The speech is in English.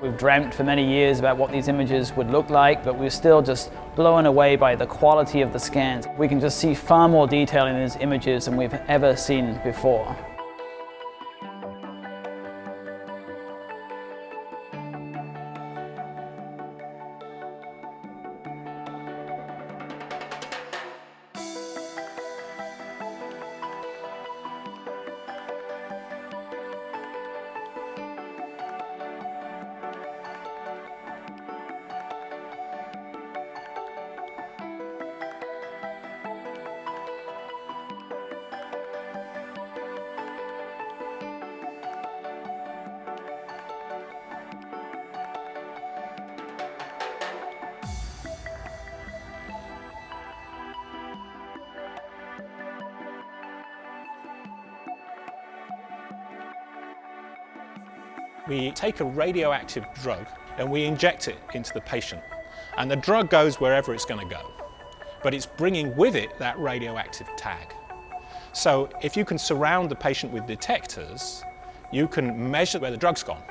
We've dreamt for many years about what these images would look like, but we're still just blown away by the quality of the scans. We can just see far more detail in these images than we've ever seen before. We take a radioactive drug and we inject it into the patient. And the drug goes wherever it's going to go. But it's bringing with it that radioactive tag. So if you can surround the patient with detectors, you can measure where the drug's gone.